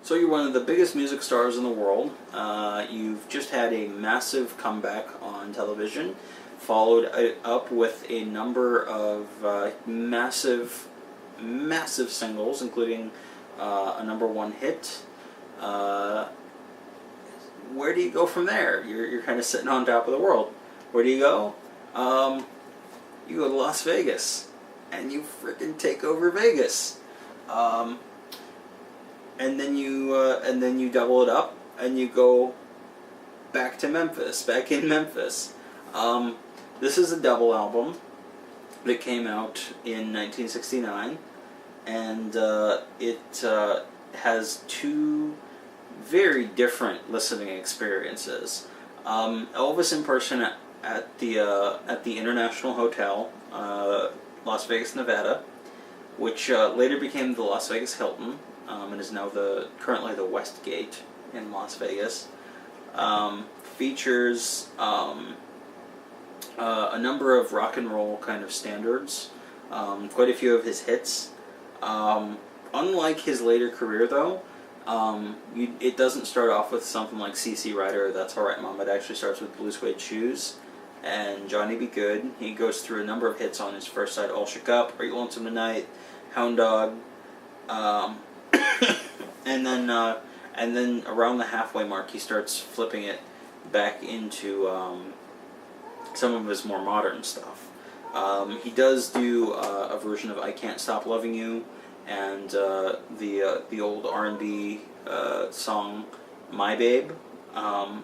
So you're one of the biggest music stars in the world. You've just had a massive comeback on television, followed up with a number of massive singles, including a #1 hit. Where do you go from there? You're kind of sitting on top of the world. Where do you go? You go to Las Vegas, and you freaking take over Vegas. And then you double it up, and you go back in Memphis. This is a double album that came out in 1969, and it has two very different listening experiences. Elvis in person at the International Hotel, Las Vegas, Nevada, which later became the Las Vegas Hilton. And is now currently the Westgate in Las Vegas. Features a number of rock and roll kind of standards, quite a few of his hits. Unlike his later career, though, it doesn't start off with something like CC Rider or That's Alright Mom. It actually starts with Blue Suede Shoes and Johnny Be Good. He goes through a number of hits on his first side: All Shook Up, Are You Lonesome Tonight, Hound Dog. And then around the halfway mark, he starts flipping it back into some of his more modern stuff. He does do a version of I Can't Stop Loving You, and the old R&B song My Babe,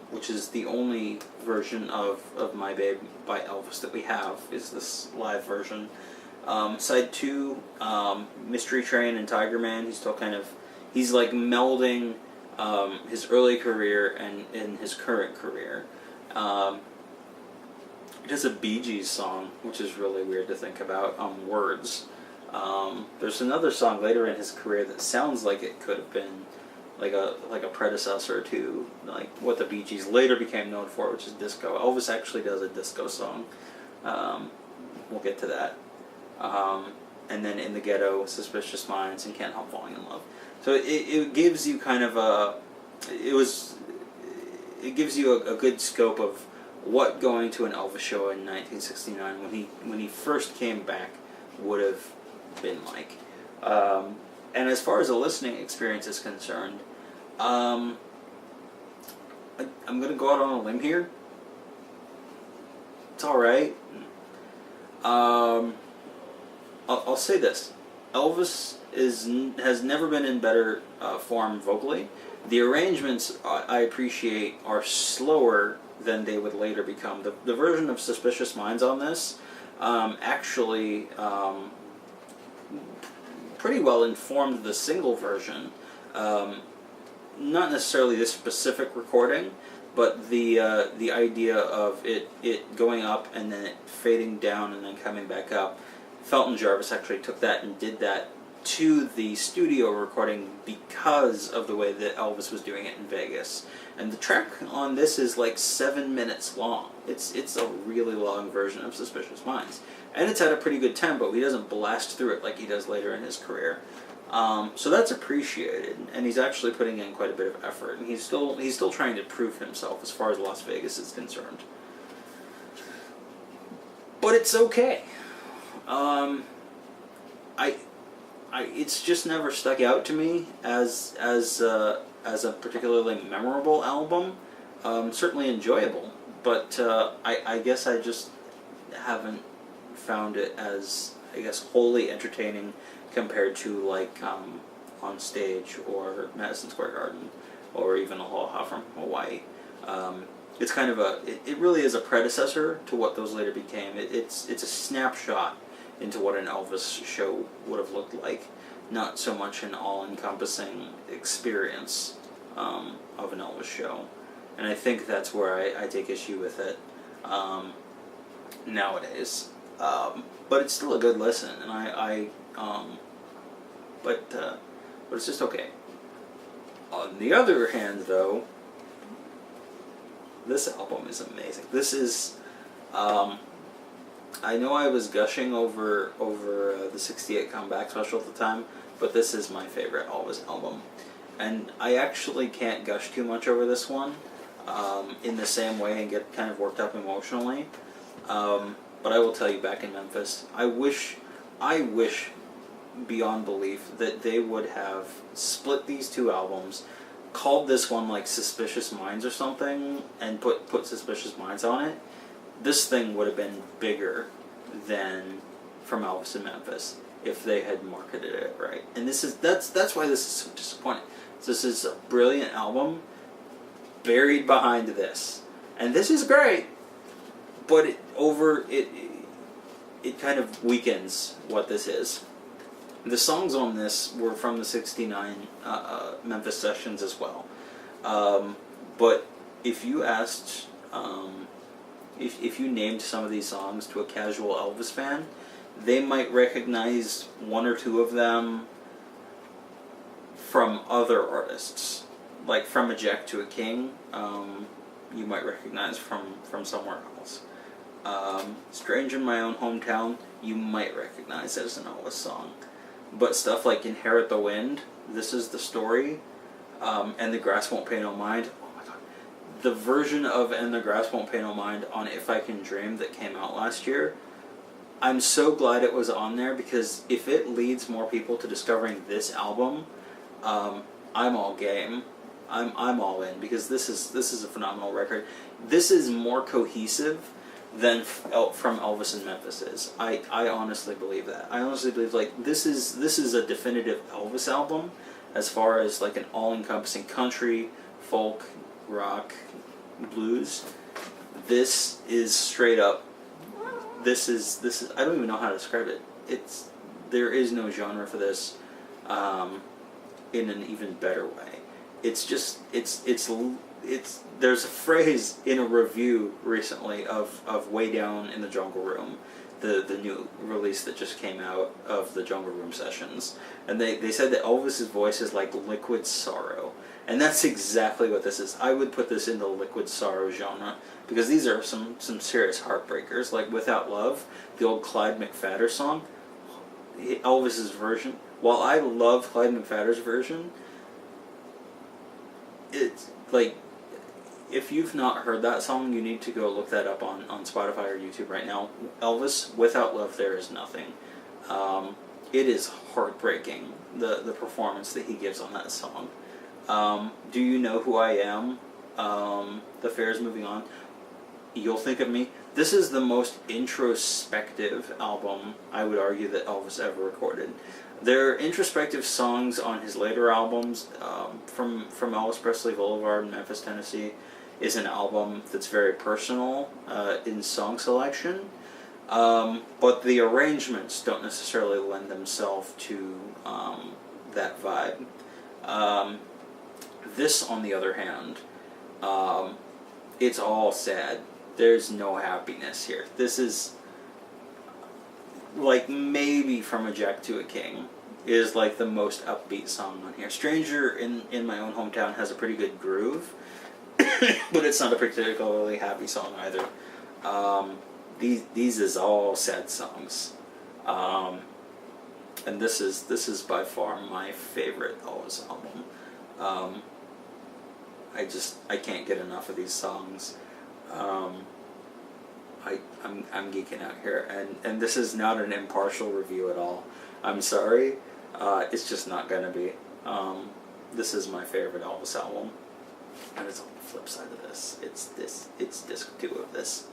which is the only version of My Babe by Elvis that we have, is this live version. Side 2, Mystery Train and Tiger Man, he's like melding his early career and his current career. He does a Bee Gees song, which is really weird to think about, Words. There's another song later in his career that sounds like it could have been like a predecessor to like what the Bee Gees later became known for, which is disco. Elvis actually does a disco song. We'll get to that. And then In the Ghetto, Suspicious Minds, and Can't Help Falling in Love. So it gives you kind of it gives you a good scope of what going to an Elvis show in 1969 when he first came back would have been like. And as far as the listening experience is concerned, I'm going to go out on a limb here. It's alright. I'll say this. Elvis has never been in better form vocally. The arrangements, I appreciate, are slower than they would later become. The version of Suspicious Minds on this actually pretty well informed the single version. Not necessarily this specific recording, but the idea of it going up and then it fading down and then coming back up. Felton Jarvis actually took that and did that to the studio recording because of the way that Elvis was doing it in Vegas. And the track on this is like 7 minutes long. It's a really long version of Suspicious Minds. And it's at a pretty good tempo. He doesn't blast through it like he does later in his career. So that's appreciated, and he's actually putting in quite a bit of effort, and he's still trying to prove himself as far as Las Vegas is concerned. But it's okay. It's just never stuck out to me as a particularly memorable album. Certainly enjoyable, but I guess I just haven't found it as, I guess, wholly entertaining compared to like On Stage or Madison Square Garden or even Aloha from Hawaii. It's kind of it really is a predecessor to what those later became. It's a snapshot into what an Elvis show would have looked like, not so much an all-encompassing experience of an Elvis show. And I think that's where I take issue with it nowadays. But it's still a good listen, and but it's just okay. On the other hand, though, this album is amazing. This is, I know I was gushing over the '68 comeback special at the time, but this is my favorite Elvis album. and I actually can't gush too much over this one in the same way and get kind of worked up emotionally. But I will tell you, back in Memphis, I wish beyond belief that they would have split these two albums, called this one like Suspicious Minds or something, and put Suspicious Minds on it. This thing would have been bigger than From Elvis in Memphis if they had marketed it right. And that's why this is so disappointing. This is a brilliant album buried behind this. And this is great, but it kind of weakens what this is. The songs on this were from the '69 Memphis sessions as well. But if you asked, if you named some of these songs to a casual Elvis fan, they might recognize one or two of them from other artists. Like From a Jack to a King, you might recognize from somewhere else. Stranger in My Own Hometown, you might recognize as an Elvis song. But stuff like Inherit the Wind, This Is the Story, and The Grass Won't Pay No Mind, oh my god. The version of And the Grass Won't Pay No Mind on If I Can Dream that came out last year, I'm so glad it was on there, because if it leads more people to discovering this album, I'm all game. I'm all in, because this is a phenomenal record. This is more cohesive than From Elvis in Memphis is. I honestly believe that. I honestly believe this is a definitive Elvis album as far as like an all-encompassing country, folk, rock, blues. This is straight up. This is I don't even know how to describe it. There is no genre for this in an even better way. It's just there's a phrase in a review recently of Way Down in the Jungle Room, the new release that just came out of the Jungle Room sessions, and they said that Elvis's voice is like liquid sorrow, and that's exactly what this is. I would put this in the liquid sorrow genre, because these are some serious heartbreakers, like Without Love, the old Clyde McPhatter song. Elvis's version, while I love Clyde McPhatter's version, it's like, if you've not heard that song, you need to go look that up on Spotify or YouTube right now. Elvis, Without Love, There Is Nothing. It is heartbreaking, the performance that he gives on that song. Do You Know Who I Am? The Fair's Moving On. You'll Think of Me. This is the most introspective album, I would argue, that Elvis ever recorded. There are introspective songs on his later albums. From Elvis Presley Boulevard in Memphis, Tennessee, is an album that's very personal in song selection, but the arrangements don't necessarily lend themselves to that vibe. This, on the other hand, it's all sad. There's no happiness here. This is like maybe From a Jack to a King is like the most upbeat song on here. Stranger in My Own Hometown has a pretty good groove, but it's not a particularly happy song either. These is all sad songs, and this is by far my favorite Elvis album. I can't get enough of these songs. I'm geeking out here, and this is not an impartial review at all. I'm sorry, it's just not gonna be. This is my favorite Elvis album, and it's on the flip side of this. It's disc 2 of this.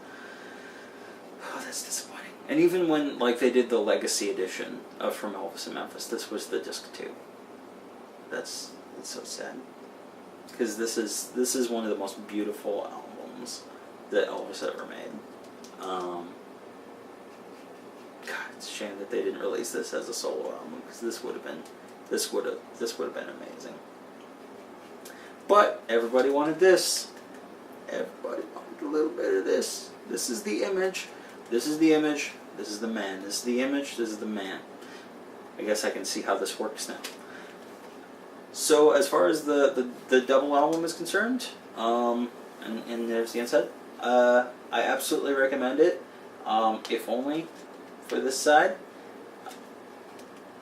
Oh, that's disappointing. And even when they did the Legacy edition of From Elvis in Memphis, this was the disc 2. It's so sad, because this is one of the most beautiful albums that Elvis ever made. God, it's a shame that they didn't release this as a solo album, because this would have been amazing. But everybody wanted this. Everybody wanted a little bit of this. This is the image. This is the image. This is the man. This is the image. This is the man. I guess I can see how this works now. So as far as the double album is concerned, and there's the inside, I absolutely recommend it, if only for this side.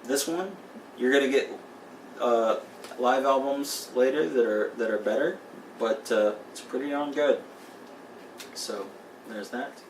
This one, you're going to get live albums later that are better, but it's pretty darn good. So there's that.